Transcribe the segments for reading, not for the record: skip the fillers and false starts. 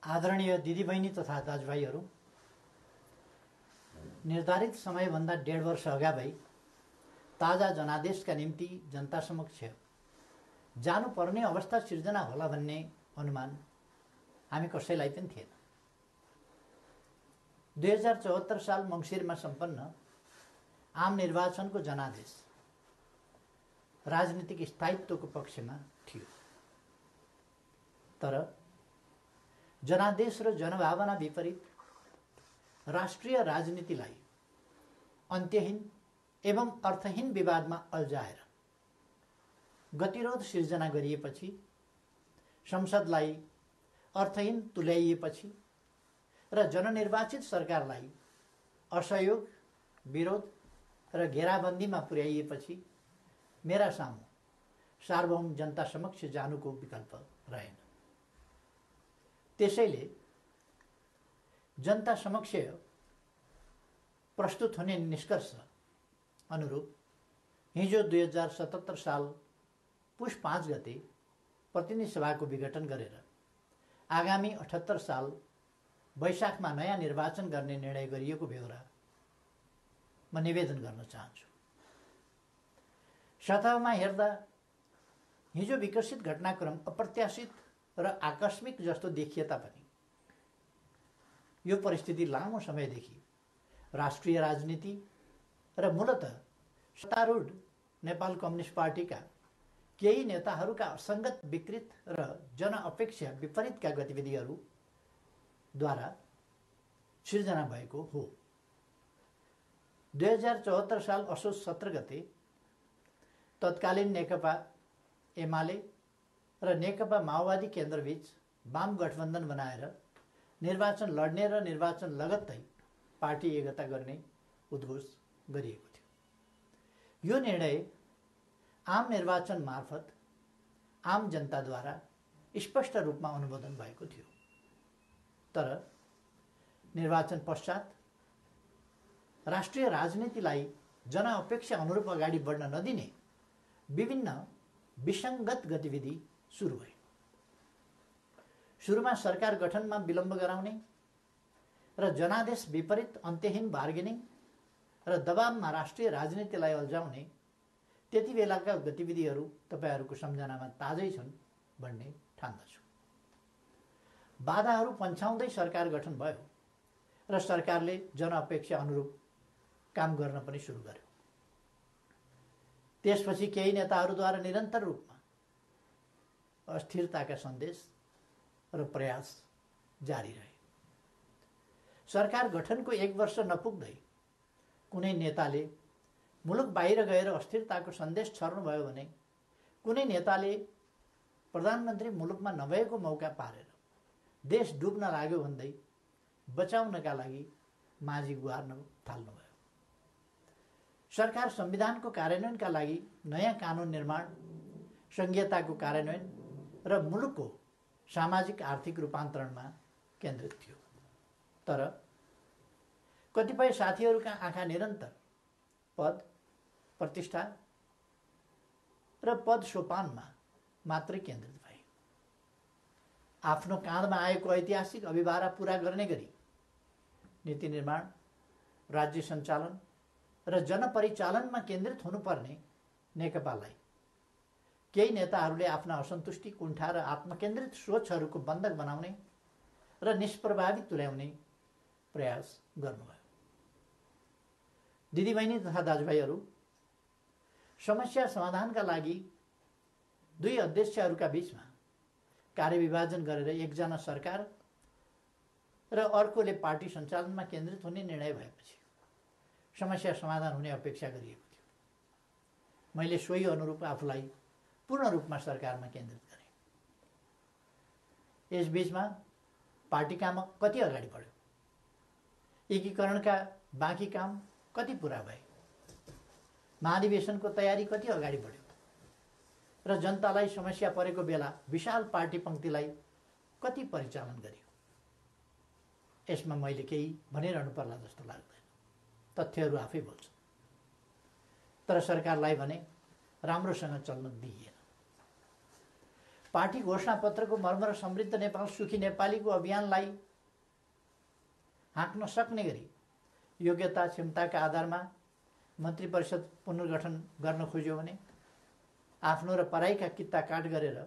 आदरणीय दिदीबहिनी तथा दाजुभाइहरू, निर्धारित समयभन्दा 1.5 वर्ष अगावै ताजा जनादेशका निम्ति जनता समक्ष जानुपर्ने अवस्था सिर्जना होला भन्ने अनुमान हामी कसैलाई पनि थिएन। 2074 साल मङ्सिरमा सम्पन्न आम निर्वाचनको जनादेश राजनीतिक स्थायित्वको पक्षमा थियो, तर जनादेश र जनभावना विपरीत राष्ट्रिय राजनीतिलाई अन्त्यहीन एवं अर्थहीन विवादमा अल्झाएर गतिरोध सिर्जना गरिएपछि, संसदलाई अर्थहीन तुल्याइएपछि र जननिर्वाचित सरकारलाई असहयोग, विरोध र घेराबन्दीमा पुर्याइएपछि मेरा सामु सार्वभौम जनता समक्ष जानुको विकल्प रहेन। त्यसैले जनता समक्ष प्रस्तुत हुने निष्कर्ष अनुरूप हिजो 2077 साल पुष 5 गते प्रतिनिधि सभाको विघटन गरेर आगामी 78 साल वैशाखमा नयाँ निर्वाचन गर्ने निर्णय गरिएको बेहोरा म निवेदन गर्न चाहन्छु। सतहमा हेर्दा हिजो विकसित घटनाक्रम अप्रत्याशित र आकस्मिक जस्तो देखिए तापनि यो परिस्थिति लामो समयदेखि राष्ट्रिय राजनीति र मूलतः सत्तारूढ नेपाल कम्युनिस्ट पार्टीका केही नेताहरूका असङ्गत, विकृत र जनअपेक्षा विपरीतका गतिविधिहरूद्वारा सिर्जना भएको हो। 2074 साल असोज 17 गते तत्कालीन नेकपा एमाले र नेकपा माओवादी केन्द्रबीच वाम गठबन्धन बनाएर निर्वाचन लड्ने र निर्वाचन लगत्तै पार्टी एकता गर्ने उद्घोष गरिएको थियो। यो निर्णय आम निर्वाचन मार्फत आम जनताद्वारा स्पष्ट रूपमा अनुमोदन भएको थियो, तर निर्वाचन पश्चात राष्ट्रिय राजनीतिलाई जनअपेक्षा अनुरूप अगाडि बढ्न नदिने विभिन्न विसङ्गत गतिविधि सुरु भए। सुरुमा सरकार गठनमा विलम्ब गराउने र जनादेश विपरीत अन्त्यहीन बार्गेनिङ र दबावमा राष्ट्रिय राजनीतिलाई अल्झाउने त्यति बेलाका गतिविधिहरू तपाईहरूको सम्झनामा ताजै छन् भन्ने ठान्दछु। बाधाहरू पन्छाउँदै सरकार गठन भयो र सरकारले जनअपेक्षा अनुरूप काम गर्न पनि सुरु गर्यो। त्यसपछि केही नेताहरूद्वारा निरन्तर रूपमा अस्थिरताका सन्देश र प्रयास जारी रहे। सरकार गठनको 1 वर्ष नपुग्दै कुनै नेताले मुलुक बाहिर गएर अस्थिरताको सन्देश छर्नुभयो भने कुनै नेताले प्रधानमन्त्री मुलुकमा नभएको मौका पारेर देश डुब्न लाग्यो भन्दै बचाउनका लागि माझी गुहार्न थाल्नुभयो। सरकार संविधानको कार्यान्वयनका लागि नयाँ कानुन निर्माण, संघीयताको कार्यान्वयन र मुलुकको सामाजिक आर्थिक रूपान्तरणमा केन्द्रित थियो, तर कतिपय साथीहरूका आँखा निरन्तर पद, प्रतिष्ठा र पद सोपानमा मात्रै केन्द्रित भए। आफ्नो काँधमा आएको ऐतिहासिक अभिभारा पूरा गर्ने गरी नीति निर्माण, राज्य सञ्चालन र जनपरिचालनमा केन्द्रित हुनुपर्ने नेकपालाई केही नेताहरूले आफ्ना असन्तुष्टि, कुण्ठा र आत्मकेन्द्रित सोचहरूको बन्धक बनाउने र निष्प्रभावी तुल्याउने प्रयास गर्नुभयो। दिदीबहिनी तथा दाजुभाइहरू, समस्या समाधानका लागि दुई अध्यक्षहरूका बीचमा कार्यविभाजन गरेर एकजना सरकार र अर्कोले पार्टी सञ्चालनमा केन्द्रित हुने निर्णय भएपछि समस्या समाधान हुने अपेक्षा गरिएको थियो। मैले सोही अनुरूप आफूलाई पूर्ण रूपमा सरकारमा केन्द्रित गरेँ। यसबीचमा पार्टी काम कति अगाडि बढ्यो, एकीकरणका बाँकी काम कति पुरा भए, महाधिवेशनको तयारी कति अगाडि बढ्यो र जनतालाई समस्या परेको बेला विशाल पार्टी पङ्क्तिलाई कति परिचालन गरियो। यसमा मैले केही भनिरहनु पर्ला जस्तो लाग्दैन, तथ्यहरू आफै बोल्छन्। तर सरकारलाई भने राम्रोसँग चल्न दिइएन। पार्टी घोषणापत्रको मर्म र समृद्ध नेपाल सुखी नेपालीको अभियानलाई हाँक्न सक्ने गरी योग्यता क्षमताका आधारमा मन्त्री परिषद पुनर्गठन गर्न खोज्यो भने आफ्नो र पराईका कित्ता काट गरेर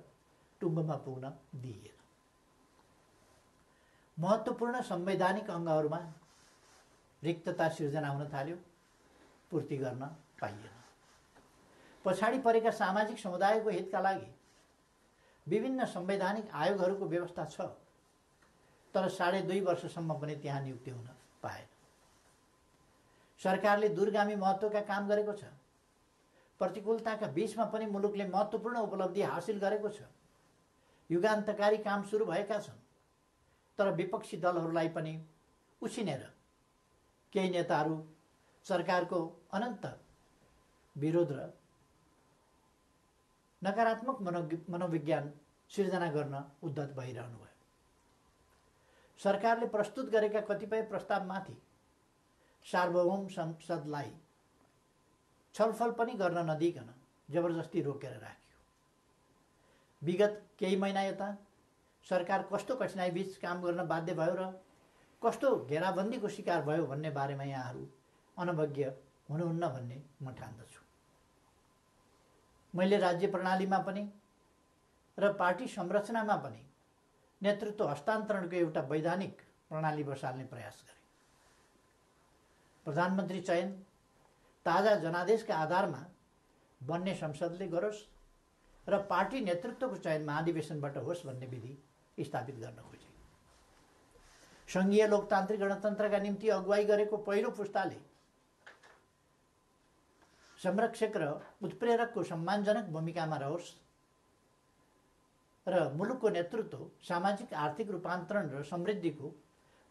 टुङ्गोमा पुग्न दिइएन। महत्त्वपूर्ण संवैधानिक अङ्गहरूमा रिक्तता सिर्जना हुन थाल्यो, पूर्ति गर्न पाइएन। पछाडि परेका सामाजिक समुदायको हितका लागि विभिन्न संवैधानिक आयोगहरूको व्यवस्था छ, तर 2.5 वर्षसम्म पनि त्यहाँ नियुक्ति हुन पाएन। सरकारले दूरगामी महत्त्वका काम गरेको छ, प्रतिकूलताका बीचमा पनि मुलुकले महत्त्वपूर्ण उपलब्धि हासिल गरेको छ, युगान्तकारी काम सुरु भएका छन्, तर विपक्षी दलहरूलाई पनि उछिनेर केही नेताहरू सरकारको अनन्त विरोध र नकारात्मक मनोविज्ञान सिर्जना गर्न उद्धत भइरहनु भयो। सरकारले प्रस्तुत गरेका कतिपय प्रस्तावमाथि सार्वभौम संसदलाई छलफल पनि गर्न नदिइकन जबरजस्ती रोकेर राखियो। विगत केही महिना यता सरकार कस्तो कठिनाइ बीच काम गर्न बाध्य भयो र कस्तो घेराबन्दीको शिकार भयो भन्ने बारेमा यहाँहरू अनभिज्ञ हुनुहुन्न भन्ने म ठान्दछु। मैले राज्य प्रणालीमा पनि र पार्टी संरचनामा पनि नेतृत्व हस्तान्तरणको एउटा वैधानिक प्रणाली बसाल्ने प्रयास गरेँ। प्रधानमन्त्री चयन ताजा जनादेशका आधारमा बन्ने संसदले गरोस् र पार्टी नेतृत्वको चयन महाधिवेशनबाट होस् भन्ने विधि स्थापित गर्न खोजे। सङ्घीय लोकतान्त्रिक गणतन्त्रका निम्ति अगुवाई गरेको पहिलो पुस्ताले संरक्षक र उत्प्रेरकको सम्मानजनक भूमिकामा रहोस् र मुलुकको नेतृत्व सामाजिक आर्थिक रूपान्तरण र समृद्धिको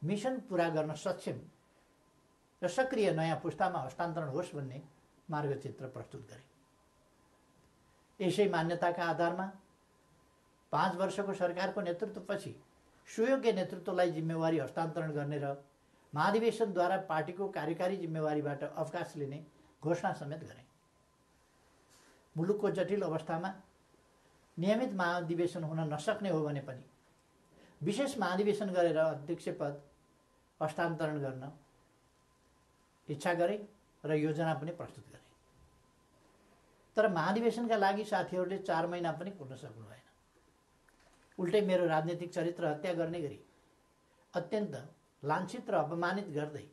मिसन पूरा गर्न सक्षम र सक्रिय नयाँ पुस्तामा हस्तान्तरण होस् भन्ने मार्गचित्र प्रस्तुत गरे। यसै मान्यताका आधारमा 5 वर्षको सरकारको नेतृत्वपछि सुयोग्य नेतृत्वलाई जिम्मेवारी हस्तान्तरण गर्ने र महाधिवेशनद्वारा पार्टीको कार्यकारी जिम्मेवारीबाट अवकाश लिने घोषणा समेत गरे। मुलुकको जटिल अवस्थामा नियमित महाधिवेशन हुन नसक्ने हो भने पनि विशेष महाधिवेशन गरेर अध्यक्ष पद हस्तान्तरण गर्न इच्छा गरे र योजना पनि प्रस्तुत गरे। तर महाधिवेशनका लागि साथीहरूले 4 महिना पनि कुर्न सक्नु भएन। उल्टै मेरो राजनीतिक चरित्र हत्या गर्ने गरी अत्यन्त लाञ्छित र अपमानित गर्दै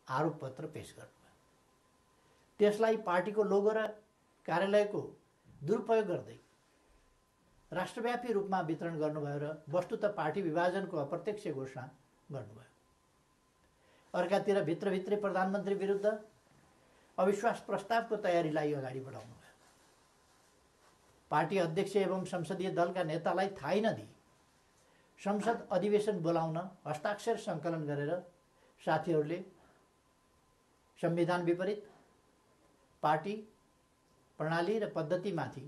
आरोप पत्र पेश गर्नुभयो। त्यसलाई पार्टीको लोगो र कार्यालयको दुरुपयोग गर्दै राष्ट्रव्यापी रूपमा वितरण गर्नुभयो र वस्तुतः पार्टी विभाजनको अप्रत्यक्ष घोषणा गर्नुभयो। अर्कातिर भित्रभित्रै प्रधानमन्त्री विरुद्ध अविश्वास प्रस्तावको तयारीलाई अगाडि बढाउनु भयो। पार्टी अध्यक्ष एवं संसदीय दलका नेतालाई थाहै नदिई संसद अधिवेशन बोलाउन हस्ताक्षर सङ्कलन गरेर साथीहरूले संविधान विपरीत पार्टी प्रणाली र पद्धतिमाथि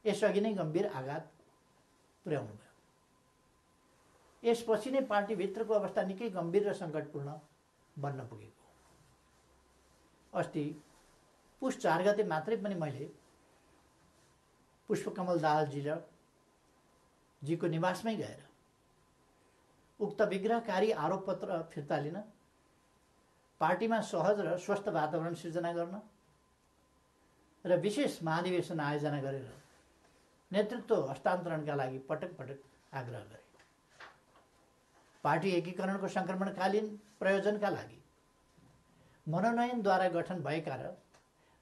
यसअघि नै गम्भीर आघात पुर्याउनु भयो। यसपछि नै पार्टीभित्रको अवस्था निकै गम्भीर र सङ्कटपूर्ण बन्न पुगेको। अस्ति पुस 4 गते मात्रै पनि मैले पुष्पकमल दाहालजीको निवासमै गएर उक्त विग्रहकारी आरोपपत्र फिर्ता लिन, पार्टीमा सहज र स्वस्थ वातावरण सिर्जना गर्न र विशेष महाधिवेशन आयोजना गरेर नेतृत्व हस्तान्तरणका लागि पटक पटक आग्रह गरे। पार्टी एकीकरणको सङ्क्रमणकालीन प्रयोजनका लागि मनोनयनद्वारा गठन भएका र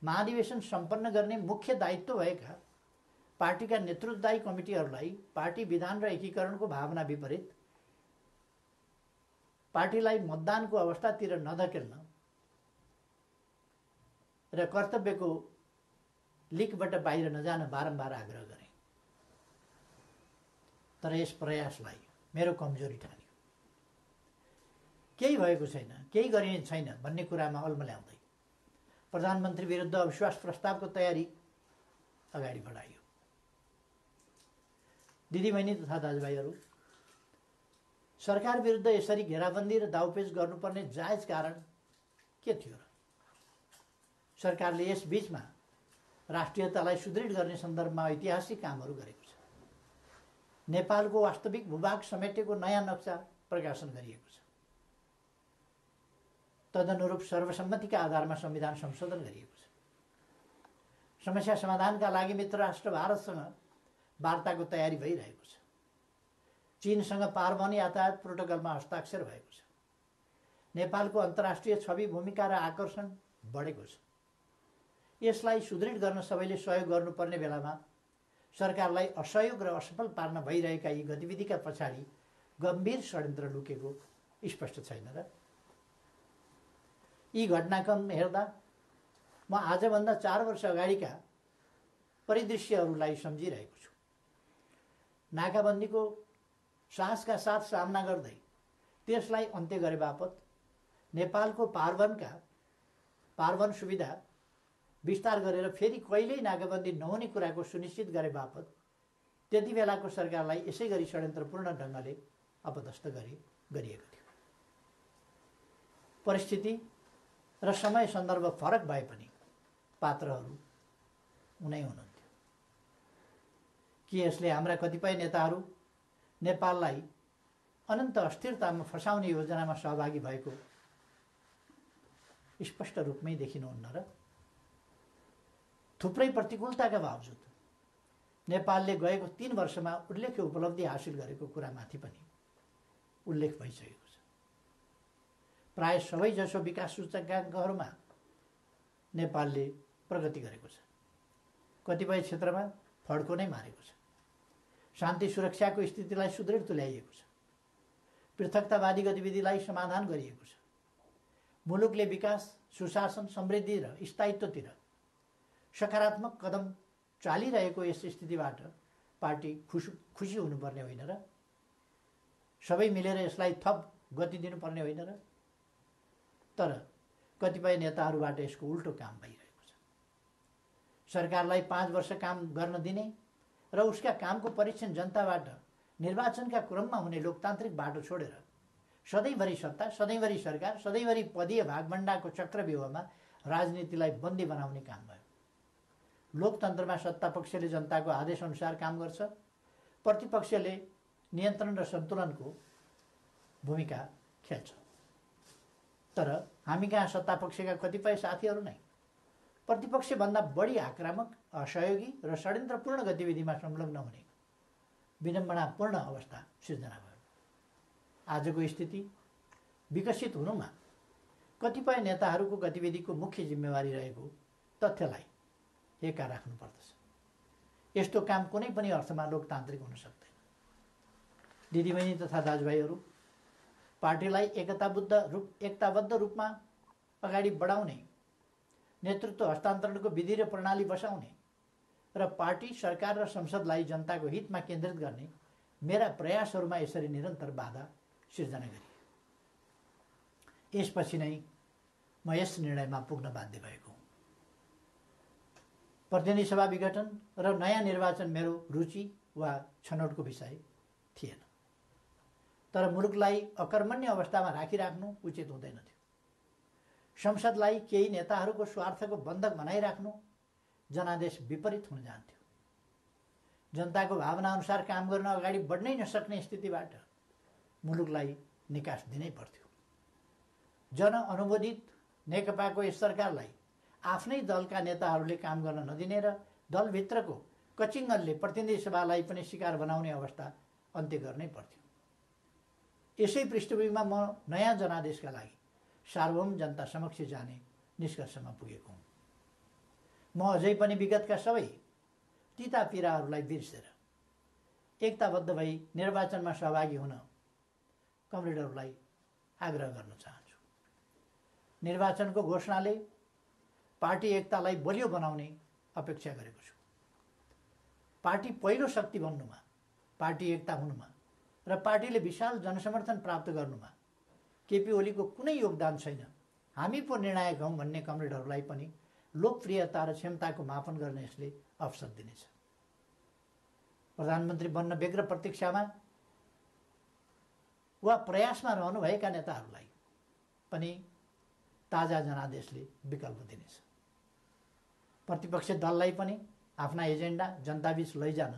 महाधिवेशन सम्पन्न गर्ने मुख्य दायित्व भएका पार्टीका नेतृत्वदायी कमिटीहरूलाई पार्टी विधान र एकीकरणको भावना विपरीत पार्टीलाई मतदानको अवस्थातिर नधकेल्न र कर्तव्यको लिकबाट बाहिर नजान बारम्बार आग्रह गरे। तर यस प्रयासलाई मेरो कमजोरी ठान्यो। केही भएको छैन, केही गरिने छैन भन्ने कुरामा अल्मल्याउँदै प्रधानमन्त्री विरुद्ध अविश्वास प्रस्तावको तयारी अगाडि बढाइयो। दिदीबहिनी तथा दाजुभाइहरू, सरकार विरुद्ध यसरी घेराबन्दी र दाउपेच गर्नुपर्ने जायज कारण के थियो र? सरकारले यस बीचमा राष्ट्रियतालाई सुदृढ गर्ने सन्दर्भमा ऐतिहासिक कामहरू गरेको छ। नेपालको वास्तविक भूभाग समेटेको नयाँ नक्सा प्रकाशन गरिएको छ। तदनुरूप सर्वसम्मतिका आधारमा संविधान संशोधन गरिएको छ। समस्या समाधानका लागि मित्र राष्ट्र भारतसँग वार्ताको तयारी भइरहेको छ। चीनसँग पारवन यातायात प्रोटोकलमा हस्ताक्षर भएको छ। नेपालको अन्तर्राष्ट्रिय छवि, भूमिका र आकर्षण बढेको छ। यसलाई सुदृढ गर्न सबैले सहयोग गर्नुपर्ने बेलामा सरकारलाई असहयोग र असफल पार्न भइरहेका यी गतिविधिका पछाडि गम्भीर षड्यन्त्र लुकेको स्पष्ट छैन र? यी घटनाक्रम हेर्दा म आजभन्दा 4 वर्ष अगाडिका परिदृश्यहरूलाई सम्झिरहेको छु। नाकाबन्दीको साहसका साथ सामना गर्दै त्यसलाई अन्त्य गरे बापत नेपालको पारवन सुविधा विस्तार गरेर फेरि कहिल्यै नाकाबन्दी नहुने कुराको सुनिश्चित गरे बापत त्यति बेलाको सरकारलाई यसै गरी षड्यन्त्रपूर्ण ढङ्गले अपदस्थ गरिएको थियो। परिस्थिति र समय सन्दर्भ फरक भए पनि पात्रहरू उनै हुनुहुन्थ्यो। कि यसले हाम्रा कतिपय नेताहरू नेपाललाई अनन्त अस्थिरतामा फसाउने योजनामा सहभागी भएको स्पष्ट रूपमै देखिनुहुन्न र? थुप्रै प्रतिकूलताका बावजुद नेपालले गएको 3 वर्षमा उल्लेख्य उपलब्धि हासिल गरेको कुरामाथि पनि उल्लेख भइसकेको छ। प्राय सबैजसो विकास सूचकाङ्कहरूमा नेपालले प्रगति गरेको छ। कतिपय क्षेत्रमा फड्को नै मारेको छ। शान्ति सुरक्षाको स्थितिलाई सुदृढ तुल्याइएको छ। पृथकतावादी गतिविधिलाई समाधान गरिएको छ। मुलुकले विकास, सुशासन, समृद्धि र स्थायित्वतिर सकारात्मक कदम चालिरहेको यस स्थितिबाट पार्टी खुसी हुनुपर्ने होइन र? सबै मिलेर यसलाई थप गति दिनुपर्ने होइन र? तर कतिपय नेताहरूबाट यसको उल्टो काम भइरहेको छ। सरकारलाई 5 वर्ष काम गर्न दिने र उसका कामको परीक्षण जनताबाट निर्वाचनका क्रममा हुने लोकतान्त्रिक बाटो छोडेर सधैँभरि सत्ता, सधैँभरि सरकार, सधैँभरि पदीय भागभण्डाको चक्रव्यूहमा राजनीतिलाई बन्दी बनाउने काम भयो। लोकतन्त्रमा सत्तापक्षले जनताको आदेशअनुसार काम गर्छ, प्रतिपक्षले नियन्त्रण र सन्तुलनको भूमिका खेल्छ। तर हामी कहाँ सत्तापक्षका कतिपय साथीहरू नै प्रतिपक्षभन्दा बढी आक्रामक, असहयोगी र षड्यन्त्रपूर्ण गतिविधिमा संलग्न हुने विडम्बनापूर्ण अवस्था सिर्जना भयो। आजको स्थिति विकसित हुनुमा कतिपय नेताहरूको गतिविधिको मुख्य जिम्मेवारी रहेको तथ्यलाई एका राख्नुपर्दछ। यस्तो काम कुनै पनि अर्थमा लोकतान्त्रिक हुन सक्दैन। दिदीबहिनी तथा दाजुभाइहरू, पार्टीलाई एकताबद्ध रूपमा अगाडि बढाउने, नेतृत्व हस्तान्तरणको विधि र प्रणाली बसाउने र पार्टी, सरकार र संसदलाई जनताको हितमा केन्द्रित गर्ने मेरा प्रयासहरूमा यसरी निरन्तर बाधा सिर्जना गरिए। यसपछि नै म यस निर्णयमा पुग्न बाध्य भएको हुँ। प्रतिनिधि सभा विघटन र नयाँ निर्वाचन मेरो रुचि वा छनौटको विषय थिएन। तर मुलुकलाई अकर्मण्य अवस्थामा राखिराख्नु उचित हुँदैन थियो। संसदलाई केही नेताहरूको स्वार्थको बन्धक बनाइराख्नु जनादेश विपरीत हुन जान्थ्यो। जनताको भावना अनुसार काम गर्न अगाडि बढ्नै नसक्ने स्थितिबाट मुलुकलाई निकास दिनै पर्थ्यो। जनअनुमोदित नेकपाको यस सरकारलाई आफ्नै दलका नेताहरूले काम गर्न नदिने र दलभित्रको कचिङ्गलले प्रतिनिधि सभालाई पनि शिकार बनाउने अवस्था अन्त्य गर्नै पर्थ्यो। यसै पृष्ठभूमिमा म नयाँ जनादेशका लागि सार्वभौम जनता समक्ष जाने निष्कर्षमा पुगेको हुँ। म अझै पनि विगतका सबै तिता पीडाहरूलाई बिर्सेर एकताबद्ध भई निर्वाचनमा सहभागी हुन कमरेडहरूलाई आग्रह गर्न चाहन्छु। निर्वाचनको घोषणाले पार्टी एकतालाई बलियो बनाउने अपेक्षा गरेको छु। पार्टी पहिलो शक्ति बन्नुमा, पार्टी एकता हुनुमा र पार्टीले विशाल जनसमर्थन प्राप्त गर्नुमा केपी ओलीको कुनै योगदान छैन। हामी पो निर्णायक हौँ भन्ने कमरेडहरूलाई पनि लोकप्रियता र क्षमताको मापन गर्न यसले अवसर दिनेछ। प्रधानमन्त्री बन्न व्यग्र प्रतीक्षामा वा प्रयासमा रहनुभएका नेताहरूलाई पनि ताजा जनादेशले विकल्प दिनेछ। प्रतिपक्ष दललाई पनि आफ्ना एजेन्डा जनताबीच लैजान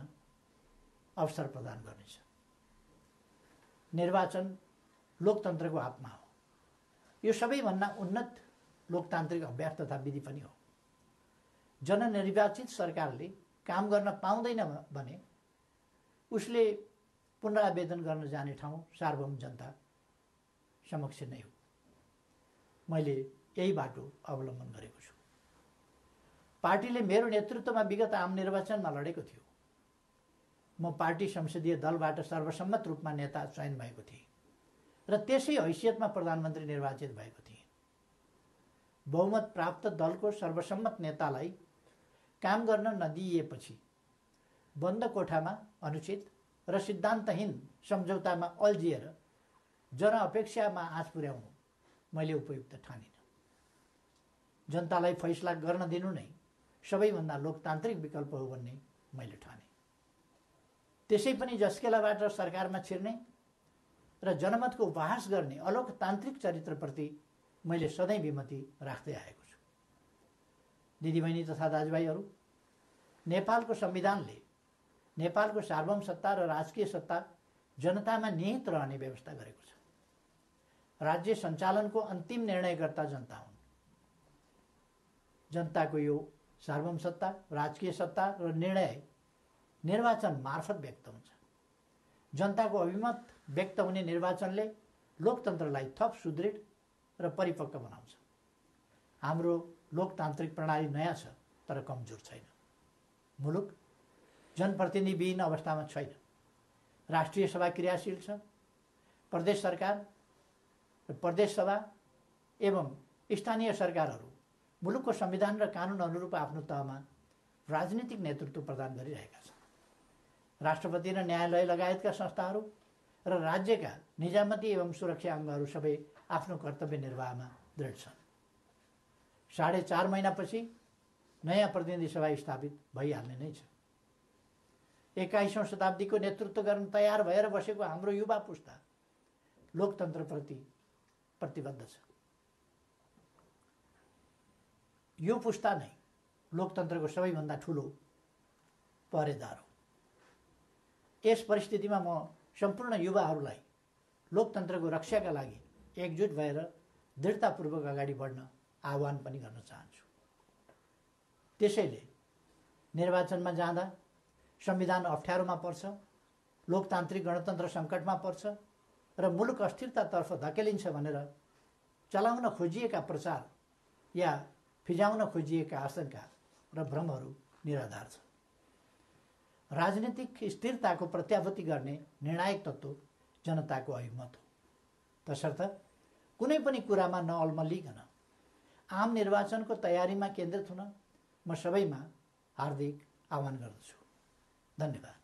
अवसर प्रदान गर्नेछ। निर्वाचन लोकतन्त्रको आत्मा हो। यो सबैभन्दा उन्नत लोकतान्त्रिक अभ्यास तथा विधि पनि हो। जननिर्वाचित सरकारले काम गर्न पाउँदैन भने उसले पुनरावेदन गर्न जाने ठाउँ सार्वभौम जनता समक्ष नै हो। मैले यही बाटो अवलम्बन गरेको छु। पार्टीले मेरो नेतृत्वमा विगत आम निर्वाचनमा लडेको थियो। म पार्टी संसदीय दलबाट सर्वसम्मत रूपमा नेता चयन भएको थिएँ र त्यसै हैसियतमा प्रधानमन्त्री निर्वाचित भएको थिएँ। बहुमत प्राप्त दलको सर्वसम्मत नेतालाई काम गर्न नदिइएपछि बन्द कोठामा अनुचित र सिद्धान्तहीन सम्झौतामा अल्झिएर जनअपेक्षामा आँच पुर्याउनु मैले उपयुक्त ठानिनँ। जनतालाई फैसला गर्न दिनु नै सबैभन्दा लोकतान्त्रिक विकल्प हो भन्ने मैले ठाने। त्यसै पनि जस्केलाबाट सरकारमा छिर्ने र जनमतको उपहास गर्ने अलोकतान्त्रिक चरित्रप्रति मैले सधैँ विमति राख्दै आएको छु। दिदीबहिनी तथा दाजुभाइहरू, नेपालको संविधानले नेपालको सार्वभौम सत्ता र राजकीय सत्ता जनतामा निहित रहने व्यवस्था गरेको छ। राज्य सञ्चालनको अन्तिम निर्णयकर्ता जनता हुन्। जनताको यो सार्वभौम सत्ता, राजकीय सत्ता र निर्णय निर्वाचन मार्फत व्यक्त हुन्छ। जनताको अभिमत व्यक्त हुने निर्वाचनले लोकतन्त्रलाई थप सुदृढ र परिपक्व बनाउँछ। हाम्रो लोकतान्त्रिक प्रणाली नयाँ छ तर कमजोर छैन। मुलुक जनप्रतिनिधिविहीन अवस्थामा छैन। राष्ट्रिय सभा क्रियाशील छ। प्रदेश सरकार र प्रदेश सभा एवं स्थानीय सरकारहरू मुलुकको संविधान र कानुन अनुरूप आफ्नो तहमा राजनीतिक नेतृत्व प्रदान गरिरहेका छन्। राष्ट्रपति र न्यायालय लगायतका संस्थाहरू र राज्यका निजामती एवं सुरक्षा अङ्गहरू सबै आफ्नो कर्तव्य निर्वाहमा दृढ छन्। 4.5 महिनापछि नयाँ प्रतिनिधि सभा स्थापित भइहाल्ने नै छ। 21औं शताब्दीको नेतृत्व गर्न तयार भएर बसेको हाम्रो युवा पुस्ता लोकतन्त्रप्रति प्रतिबद्ध छ। यो पुस्ता नै लोकतन्त्रको सबैभन्दा ठुलो पहरेदार हो। यस परिस्थितिमा म सम्पूर्ण युवाहरूलाई लोकतन्त्रको रक्षाका लागि एकजुट भएर दृढतापूर्वक अगाडि बढ्न आह्वान पनि गर्न चाहन्छु। त्यसैले निर्वाचनमा जाँदा संविधान अप्ठ्यारोमा पर्छ, लोकतान्त्रिक गणतन्त्र सङ्कटमा पर्छ र मुलुक अस्थिरतातर्फ धकेलिन्छ भनेर चलाउन खोजिएका प्रचार या फिजाउन खोजिएका आशंका र भ्रमहरू निराधार छन्। राजनीतिक स्थिरताको प्रत्याभूति गर्ने निर्णायक तत्त्व जनताको अभिमत हो। तसर्थ कुनै पनि कुरामा नअल्मलिकन आम निर्वाचनको तयारीमा केन्द्रित हुन म सबैमा हार्दिक आह्वान गर्दछु। धन्यवाद।